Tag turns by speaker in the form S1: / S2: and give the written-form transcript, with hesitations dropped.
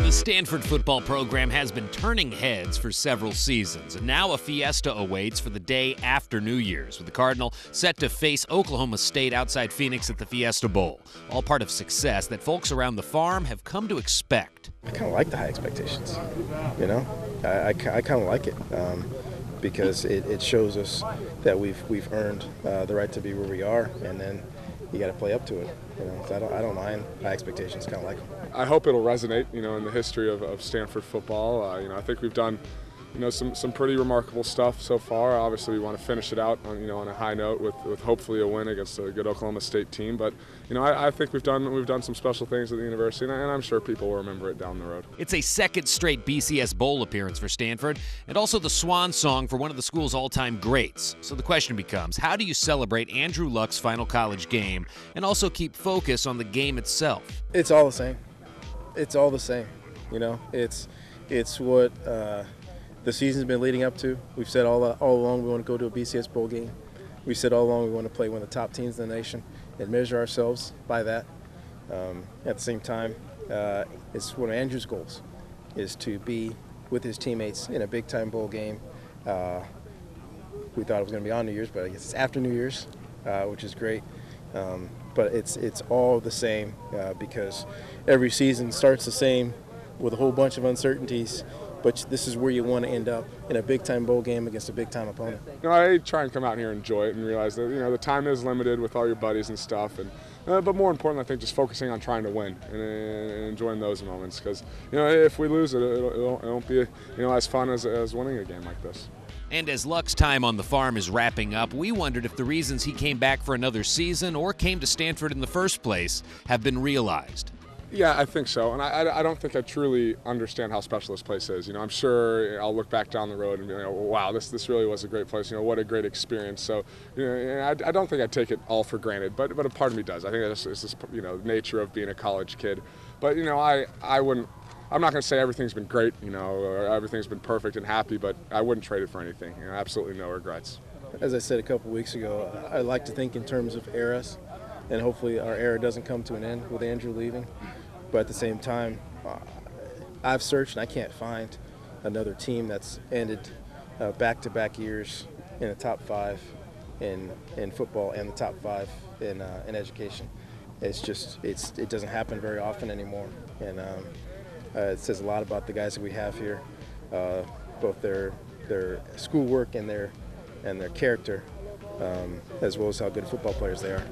S1: The Stanford football program has been turning heads for several seasons, and now a fiesta awaits for the day after New Year's, with the Cardinal set to face Oklahoma State outside Phoenix at the Fiesta Bowl, all part of success that folks around the farm have come to expect.
S2: I kind of like the high expectations, you know? I kind of like it because it shows us that we've earned the right to be where we are, and then you got to play up to it. You know, so I don't mind high expectations. Kind of like them.
S3: I hope it'll resonate, in the history of Stanford football. I think we've done, some pretty remarkable stuff so far. Obviously, we want to finish it out on a high note with hopefully a win against a good Oklahoma State team. But I think we've done some special things at the university, and I'm sure people will remember it down the road.
S1: It's a second straight BCS Bowl appearance for Stanford, and also the swan song for one of the school's all-time greats. So the question becomes, how do you celebrate Andrew Luck's final college game and also keep focus on the game itself?
S2: It's all the same. It's all the same. It's what the season's been leading up to. We've said all along we want to go to a BCS Bowl game. We said all along we want to play one of the top teams in the nation and measure ourselves by that. At the same time, it's one of Andrew's goals is to be with his teammates in a big-time bowl game. We thought it was going to be on New Year's, but I guess it's after New Year's, which is great. But it's all the same because every season starts the same with a whole bunch of uncertainties. But this is where you want to end up, in a big-time bowl game against a big-time opponent.
S3: I try and come out here and enjoy it and realize that the time is limited with all your buddies and stuff. But more importantly, I think just focusing on trying to win and enjoying those moments. Because if we lose it won't be as fun as winning a game like this.
S1: And as Luck's time on the farm is wrapping up, we wondered if the reasons he came back for another season or came to Stanford in the first place have been realized.
S3: Yeah, I think so, and I don't think I truly understand how special this place is. I'm sure I'll look back down the road and be like, wow, this really was a great place. What a great experience. So, I don't think I take it all for granted, but a part of me does. I think it's just nature of being a college kid. But I wouldn't. I'm not going to say everything's been great, or everything's been perfect and happy, but I wouldn't trade it for anything. Absolutely no regrets.
S2: As I said a couple weeks ago, I like to think in terms of eras, and hopefully our era doesn't come to an end with Andrew leaving. But at the same time, I've searched and I can't find another team that's ended back-to-back years in the top 5 in football and the top 5 in education. It doesn't happen very often anymore, and it says a lot about the guys that we have here, both their schoolwork and their character, as well as how good football players they are.